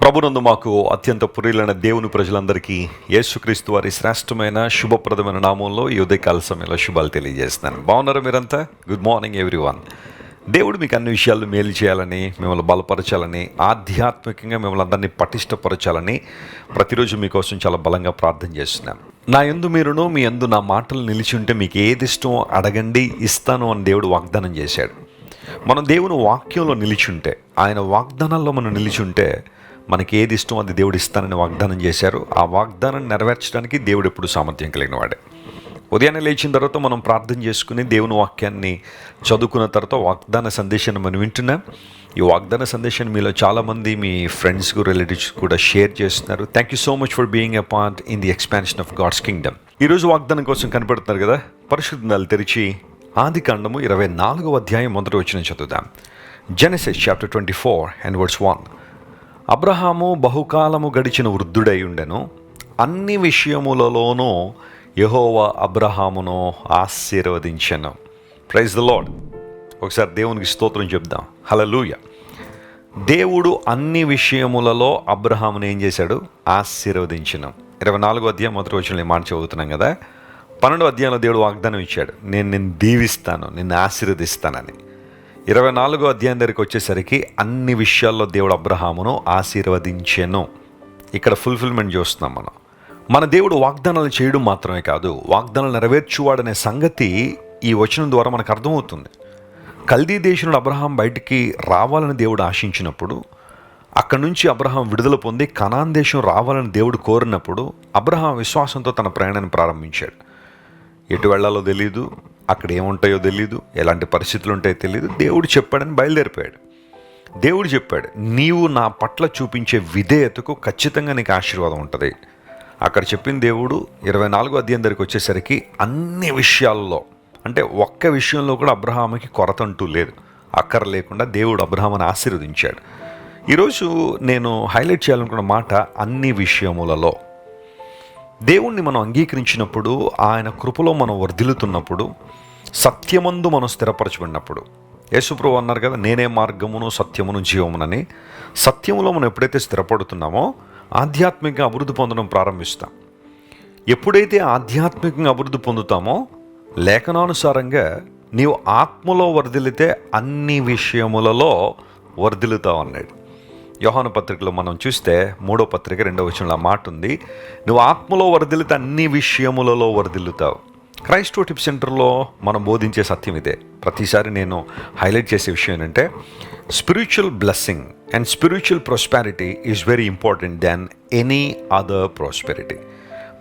ప్రభునందు మాకు అత్యంత ప్రియులైన దేవుని ప్రజలందరికీ యేసుక్రీస్తు వారి శ్రేష్టమైన శుభప్రదమైన నామంలో ఈ ఉదయకాల సమయంలో శుభాలు తెలియజేస్తున్నాను. బాగున్నారా మీరంతా? Good morning everyone. దేవుడు మీకు అన్ని విషయాలు మేలు చేయాలని, మిమ్మల్ని బలపరచాలని, ఆధ్యాత్మికంగా మిమ్మల్ని అందరినీ పటిష్టపరచాలని ప్రతిరోజు మీకోసం చాలా బలంగా ప్రార్థన చేస్తున్నాను. నా యందు మీరును, మీ యందు నా మాటలు నిలిచి ఉంటే మీకు ఏది ఇష్టమో అడగండి, ఇస్తాను అని దేవుడు వాగ్దానం చేశాడు. మనం దేవుని వాక్యంలో నిలిచి ఉంటే, ఆయన వాగ్దానాల్లో మనం నిలిచి ఉంటే మనకి ఏది ఇష్టం అది దేవుడు ఇస్తానని వాగ్దానం చేశారు. ఆ వాగ్దానాన్ని నెరవేర్చడానికి దేవుడు ఎప్పుడు సామర్థ్యం కలిగిన వాడే. ఉదయాన్నే లేచిన తర్వాత మనం ప్రార్థన చేసుకుని దేవుని వాక్యాన్ని చదువుకున్న తర్వాత వాగ్దాన సందేశాన్ని మనం వింటున్నాం. ఈ వాగ్దాన సందేశాన్ని మీలో చాలామంది మీ ఫ్రెండ్స్కు, రిలేటివ్స్ కూడా షేర్ చేస్తున్నారు. Thank you so much for being a part in the expansion of God's kingdom. ఈరోజు వాగ్దానం కోసం కనిపెడుతున్నారు కదా, పరిశుద్ధనాలు తెరిచి ఆదికాండము 24వ అధ్యాయం మొదటి వచనం చదువుదాం. Genesis chapter 24 and verse 1. అబ్రహాము బహుకాలము గడిచిన వృద్ధుడై ఉండెను, అన్ని విషయములలోనూ యెహోవా అబ్రహామును ఆశీర్వదించెను. Praise the lord. ఒకసారి దేవునికి స్తోత్రం చెప్దాం. హల్లెలూయా. దేవుడు అన్ని విషయములలో అబ్రహామును ఏం చేశాడు? ఆశీర్వదించెను. 24వ అధ్యాయం మొదటి వచనంలో ఈ మాట చదువుతున్నాం కదా. 12వ అధ్యాయంలో దేవుడు వాగ్దానం ఇచ్చాడు, నేను దీవిస్తాను, నిన్ను ఆశీర్వదిస్తానని. 24వ అధ్యాయం దగ్గరికి వచ్చేసరికి అన్ని విషయాల్లో దేవుడు అబ్రహామును ఆశీర్వదించెను. ఇక్కడ ఫుల్ఫిల్మెంట్ చూస్తున్నాం మనం. మన దేవుడు వాగ్దానాలు చేయడం మాత్రమే కాదు, వాగ్దానాలు నెరవేర్చువాడనే సంగతి ఈ వచనం ద్వారా మనకు అర్థమవుతుంది. కల్దీ దేశంలో అబ్రహాం బయటికి రావాలని దేవుడు ఆశించినప్పుడు, అక్కడి నుంచి అబ్రహాం విడుదల పొంది కనాన్ దేశం రావాలని దేవుడు కోరినప్పుడు అబ్రహాం విశ్వాసంతో తన ప్రయాణాన్ని ప్రారంభించాడు. ఎటు వెళ్ళాలో తెలియదు, అక్కడ ఏముంటాయో తెలియదు, ఎలాంటి పరిస్థితులు ఉంటాయో తెలియదు. దేవుడు చెప్పాడని బయలుదేరిపోయాడు. దేవుడు చెప్పాడు, నీవు నా పట్ల చూపించే విధేయతకు ఖచ్చితంగా నీకు ఆశీర్వాదం ఉంటుంది. అక్కడ చెప్పిన దేవుడు 24వ అధ్యాయం దగ్గరికి వచ్చేసరికి అన్ని విషయాల్లో, అంటే ఒక్క విషయంలో కూడా అబ్రహాముకి కొరత అంటూ లేదు. అక్కర లేకుండా దేవుడు అబ్రహాముని ఆశీర్వదించాడు. ఈరోజు నేను హైలైట్ చేయాలనుకున్న మాట అన్ని విషయములలో. దేవుణ్ణి మనం అంగీకరించినప్పుడు, ఆయన కృపలో మనం వర్ధిల్లుతున్నప్పుడు, సత్యమందు మనం స్థిరపరచబడినప్పుడు, యేసుప్రభువు అన్నారు కదా, నేనే మార్గమును సత్యమును జీవమునని. సత్యములో మనం ఎప్పుడైతే స్థిరపడుతున్నామో ఆధ్యాత్మికంగా అభివృద్ధి పొందడం ప్రారంభిస్తాం. ఎప్పుడైతే ఆధ్యాత్మికంగా అభివృద్ధి పొందుతామో లేఖనానుసారంగా నీవు ఆత్మలో వర్ధిల్లితే అన్ని విషయములలో వర్ధిల్లుతావు అన్నాడు. యోహాను పత్రికలో మనం చూస్తే 3వ పత్రిక 2వ వచనంలో మాట ఉంది, నువ్వు ఆత్మలో వర్ధిల్లితే అన్ని విషయములలో వర్ధిల్లుతావు. క్రైస్ట్ టిప్ సెంటర్లో మనం బోధించే సత్యం ఇదే. ప్రతిసారి నేను హైలైట్ చేసే విషయం ఏంటంటే, spiritual blessing and spiritual prosperity is very important than any other prosperity.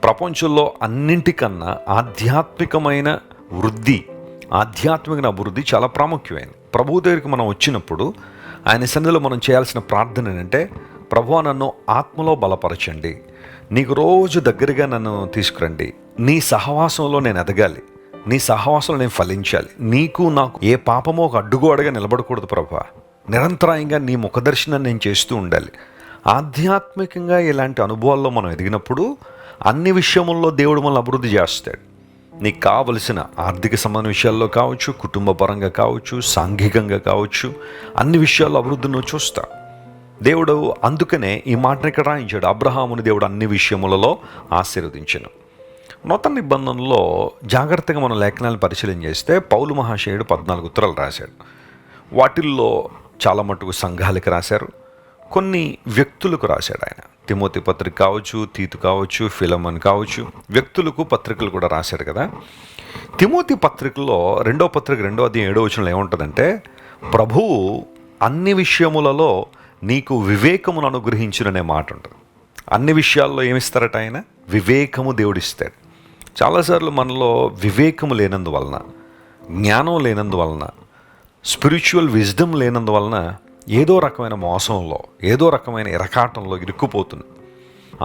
ప్రపంచంలో అన్నింటికన్నా ఆధ్యాత్మికమైన వృద్ధి, ఆధ్యాత్మిక అభివృద్ధి చాలా ప్రాముఖ్యమైనది. ప్రభు దగ్గరికి మనం వచ్చినప్పుడు ఆయన సన్నిధిలో మనం చేయాల్సిన ప్రార్థన ఏంటంటే, ప్రభువా నన్ను ఆత్మలో బలపరచండి, నీకు రోజు దగ్గరగా నన్ను తీసుకురండి, నీ సహవాసంలో నేను ఎదగాలి, నీ సహవాసంలో నేను ఫలించాలి, నీకు నాకు ఏ పాపమో ఒక అడ్డుగోడగా నిలబడకూడదు ప్రభువా, నిరంతరాయంగా నీ ముఖదర్శనాన్ని నేను చేస్తూ ఉండాలి. ఆధ్యాత్మికంగా ఇలాంటి అనుభవాల్లో మనం ఎదిగినప్పుడు అన్ని విషయముల్లో దేవుడు మనల్ని అభివృద్ధి చేస్తాడు. నీకు కావలసిన ఆర్థిక సంబంధ విషయాల్లో కావచ్చు, కుటుంబ పరంగా కావచ్చు, సాంఘికంగా కావచ్చు, అన్ని విషయాల్లో అభివృద్ధి నువ్వు చూస్తావు. దేవుడు అందుకనే ఈ మాటను ఇక్కడ రాయించాడు, అబ్రహాముని దేవుడు అన్ని విషయములలో ఆశీర్వదించెను. నూతన నిబంధనలో జాగ్రత్తగా మనం లేఖనాలను పరిశీలన చేస్తే పౌలు మహాశయుడు 14 ఉత్తరాలు రాశాడు. వాటిల్లో చాలా మటుకు సంఘాలకు రాశారు, కొన్ని వ్యక్తులకు రాశాడు. ఆయన తిమోతి పత్రిక కావచ్చు, తీతు కావచ్చు, ఫిలమన్ కావచ్చు, వ్యక్తులకు పత్రికలు కూడా రాశాడు కదా. తిమోతి పత్రికలో 2వ పత్రిక 2వ అధ్యాయం 7వ వచనంలో ఏముంటుందంటే, ప్రభువు అన్ని విషయములలో నీకు వివేకమును అనుగ్రహించుననే మాట ఉంటుంది. అన్ని విషయాల్లో ఏమిస్తారట ఆయన? వివేకము దేవుడిస్తాడు. చాలాసార్లు మనలో వివేకము లేనందువలన, జ్ఞానం లేనందువలన, స్పిరిచువల్ విజ్డమ్ లేనందువలన ఏదో రకమైన మోసంలో, ఏదో రకమైన ఎరకాటంలో ఇరుక్కుపోతుంది.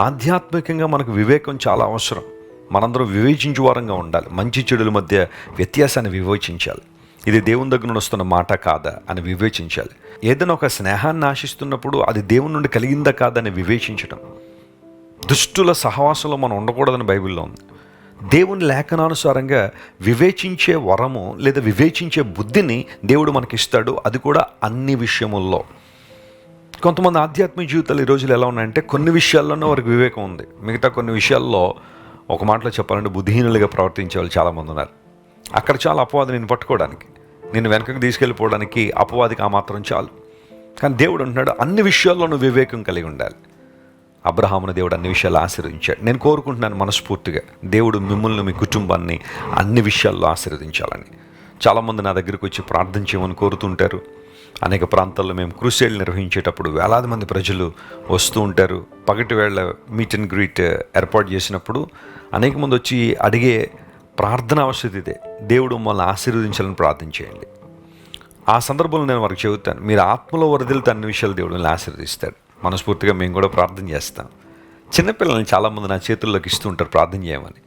ఆధ్యాత్మికంగా మనకు వివేకం చాలా అవసరం. మనందరం వివేచించే వారంగా ఉండాలి. మంచి చెడుల మధ్య వ్యత్యాసాన్ని వివేచించాలి. ఇది దేవుని దగ్గర నుండి వస్తున్న మాట కాదా అని వివేచించాలి. ఏదైనా ఒక స్నేహాన్ని ఆశిస్తున్నప్పుడు అది దేవుని నుండి కలిగిందా కాదా అని వివేచించడం. దుష్టుల సహవాసంలో మనం ఉండకూడదని బైబిల్లో ఉంది. దేవుని లేఖనానుసారంగా వివేచించే వరము లేదా వివేచించే బుద్ధిని దేవుడు మనకిస్తాడు. అది కూడా అన్ని విషయముల్లో. కొంతమంది ఆధ్యాత్మిక జీవితాలు ఈ రోజులు ఎలా ఉన్నాయంటే కొన్ని విషయాల్లోనే వారికి వివేకం ఉంది, మిగతా కొన్ని విషయాల్లో ఒక మాటలో చెప్పాలంటే బుద్ధిహీనులుగా ప్రవర్తించే వాళ్ళు చాలామంది ఉన్నారు. అక్కడ చాలా అపవాది నేను పట్టుకోవడానికి, నేను వెనకకి తీసుకెళ్ళిపోవడానికి అపవాదికి ఆ మాత్రం చాలు. కానీ దేవుడు అంటున్నాడు అన్ని విషయాల్లోనూ వివేకం కలిగి ఉండాలి. అబ్రహామును దేవుడు అన్ని విషయాలు ఆశీర్వదించాడు. నేను కోరుకుంటున్నాను మనస్ఫూర్తిగా దేవుడు మిమ్మల్ని, మీ కుటుంబాన్ని అన్ని విషయాల్లో ఆశీర్వదించాలని. చాలామంది నా దగ్గరికి వచ్చి ప్రార్థన చేయమని కోరుతుంటారు. అనేక ప్రాంతాల్లో మేము క్రూసేడ్లు నిర్వహించేటప్పుడు వేలాది మంది ప్రజలు వస్తూ ఉంటారు. పగటి వేళ మీట్ అండ్ గ్రీట్ ఏర్పాటు చేసినప్పుడు అనేక మంది వచ్చి అడిగే ప్రార్థన అవసరం ఇదే, దేవుడు మమ్మల్ని ఆశీర్వదించాలని ప్రార్థన చేయండి. ఆ సందర్భంలో నేను వారికి చెబుతాను, మీరు ఆత్మలో వరదలితే అన్ని విషయాలు దేవుడు మిమ్మల్ని ఆశీర్వదిస్తాడు. మనస్ఫూర్తిగా మేము కూడా ప్రార్థన చేస్తాం. చిన్నపిల్లల్ని చాలామంది నా చేతుల్లోకి ఇస్తూ ఉంటారు ప్రార్థన చేయమని.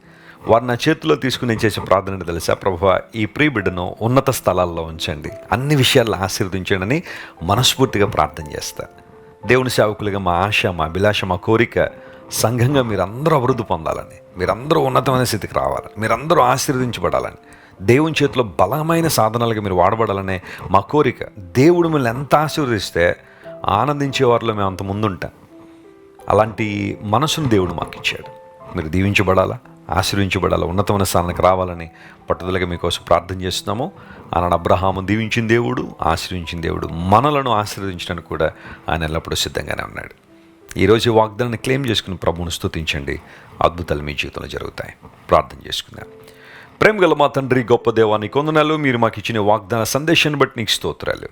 వారు నా చేతుల్లో తీసుకుని నేను చేసే ప్రార్థన అంటే తెలుసా, ప్రభువా ఈ ప్రియ బిడ్డను ఉన్నత స్థలాల్లో ఉంచండి, అన్ని విషయాల్లో ఆశీర్వదించండి అని మనస్ఫూర్తిగా ప్రార్థన చేస్తా. దేవుని సేవకులుగా మా ఆశ, మా అభిలాష, మా కోరిక సంఘంగా మీరందరూ అభివృద్ధి పొందాలని, మీరందరూ ఉన్నతమైన స్థితికి రావాలని, మీరందరూ ఆశీర్వదించబడాలని, దేవుని చేతిలో బలమైన సాధనాలుగా మీరు వాడబడాలనే మా కోరిక. దేవుడు మిమ్మల్ని ఎంత ఆశీర్వదిస్తే ఆనందించే వారిలో మేము అంత ముందుంటాం. అలాంటి మనసును దేవుడు మాకు ఇచ్చాడు. మీరు దీవించబడాలా, ఆశీర్వించబడాలా, ఉన్నతమైన స్థానానికి రావాలని పట్టుదలగా మీకోసం ప్రార్థన చేస్తున్నాము. ఆనాడు అబ్రహాము దీవించిన దేవుడు, ఆశీర్వించిన దేవుడు, మనలను ఆశీర్వదించడానికి కూడా ఆయన ఎల్లప్పుడూ సిద్ధంగానే ఉన్నాడు. ఈరోజు ఈ వాగ్దానాన్ని క్లెయిమ్ చేసుకుని ప్రభువును స్తుతించండి. అద్భుతాలు మీ జీవితంలో జరుగుతాయి. ప్రార్థన చేసుకుందాం. ప్రేమ గల మా తండ్రి, గొప్ప దేవాన్ని కొందనాలు, మీరు మాకు ఇచ్చిన వాగ్దాన సందేశాన్ని బట్టి నీకు స్తోత్రాలు.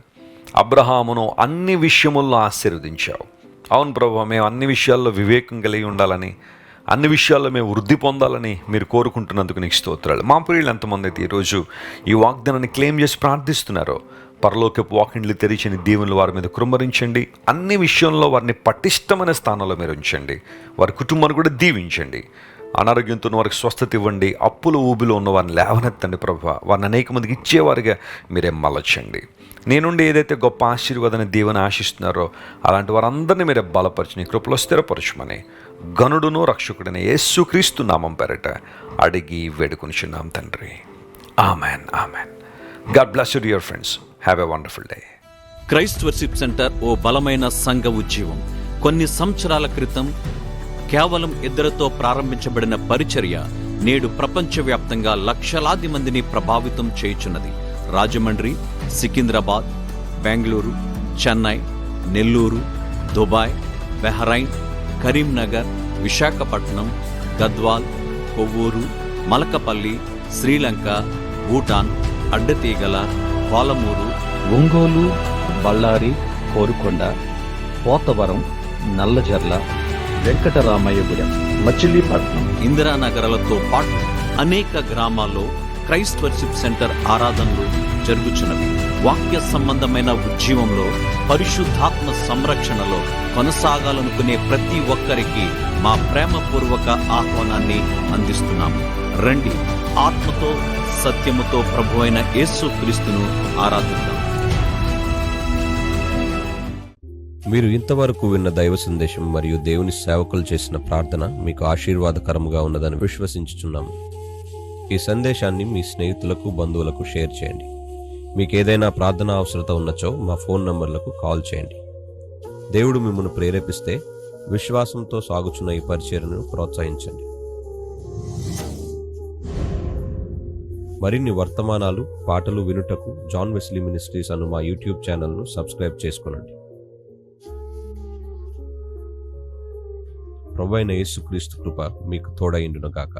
అబ్రహామును అన్ని విషయముల్లో ఆశీర్వదించావు. అవును ప్రభువా, మేము అన్ని విషయాల్లో వివేకం కలిగి ఉండాలని, అన్ని విషయాల్లో మేము వృద్ధి పొందాలని మీరు కోరుకుంటున్నందుకు నీకు స్తోత్రాలు. మా ప్రియులు ఎంతమంది అయితే ఈరోజు ఈ వాగ్దానాన్ని క్లెయిమ్ చేసి ప్రార్థిస్తున్నారో, పరలోకపు వాకిండ్లు తెరిచిన దీవెనలు వారి మీద కృమ్మరించండి. అన్ని విషయంలో వారిని పటిష్టమైన స్థానంలో మీరు ఉంచండి. వారి కుటుంబాన్ని కూడా దీవించండి. అనారోగ్యంతో వారికి స్వస్థత ఇవ్వండి. అప్పుల ఊబిలో ఉన్న వారిని లేవనెత్తండి ప్రభువా. వారిని అనేక మందికి ఇచ్చేవారిగా మీరే మలచండి. నేనుండి ఏదైతే గొప్ప ఆశీర్వాదాన్ని దీవెన ఆశిస్తున్నారో అలాంటి వారందరినీ మీరే బలపరిచి నీ కృపలో స్థిరపరచమని గనుడును రక్షకుడైన యేసుక్రీస్తు నామం పేరట అడిగి వేడుకొనిచున్నాం తండ్రి. Amen, amen. God bless you dear friends. Have a wonderful day. Christ worship centre ఓ బలమైన సంఘ ఉద్యమం. కొన్ని సంవత్సరాల క్రితం కేవలం 2 ప్రారంభించబడిన పరిచర్య నేడు ప్రపంచవ్యాప్తంగా లక్షలాది మందిని ప్రభావితం చేయుచున్నది. రాజమండ్రి, సికింద్రాబాద్, బెంగళూరు, చెన్నై, నెల్లూరు, దుబాయ్, బెహ్రైన్, కరీంనగర్, విశాఖపట్నం, గద్వాల్, కొవ్వూరు, మలకపల్లి, శ్రీలంక, భూటాన్, అడ్డతీగల, పాలమూరు, ఒంగోలు, బళ్ళారి, కోరుకొండ, పోతవరం, నల్లజర్ల, వెంకటరామయ్యగూడెం, మచిలీపట్నం, ఇందిరానగరాలతో పాటు అనేక గ్రామాల్లో క్రైస్ట్ వర్షిప్ సెంటర్ ఆరాధనలు జరుగుచున్నవి. వాక్య సంబంధమైన ఉద్యమంలో, పరిశుద్ధాత్మ సంరక్షణలో కొనసాగాలనుకునే ప్రతి ఒక్కరికి మా ప్రేమపూర్వక ఆహ్వానాన్ని అందిస్తున్నాము. రండి, ఆత్మతో సత్యముతో ప్రభువైన యేసుక్రీస్తును ఆరాధిద్దాం. మీరు ఇంతవరకు విన్న దైవ సందేశం మరియు దేవుని సేవకులు చేసిన ప్రార్థన మీకు ఆశీర్వాదకరముగా ఉన్నదని విశ్వసించుచున్నాము. ఈ సందేశాన్ని మీ స్నేహితులకు, బంధువులకు షేర్ చేయండి. మీకు ఏదైనా ప్రార్థన అవసరత ఉన్నచో మా ఫోన్ నంబర్లకు కాల్ చేయండి. దేవుడు మిమ్మల్ని ప్రేరేపిస్తే విశ్వాసంతో సాగుచున్న ఈ పరిచర్యను ప్రోత్సహించండి. మరిన్ని వర్తమానాలు, పాటలు వినుటకు జాన్ వెస్లీ మినిస్ట్రీస్ అను మా యూట్యూబ్ ఛానల్ను సబ్స్క్రైబ్ చేసుకొనండి. ప్రభువైన యేసుక్రీస్తు కృప మీకు తోడైండును గాక.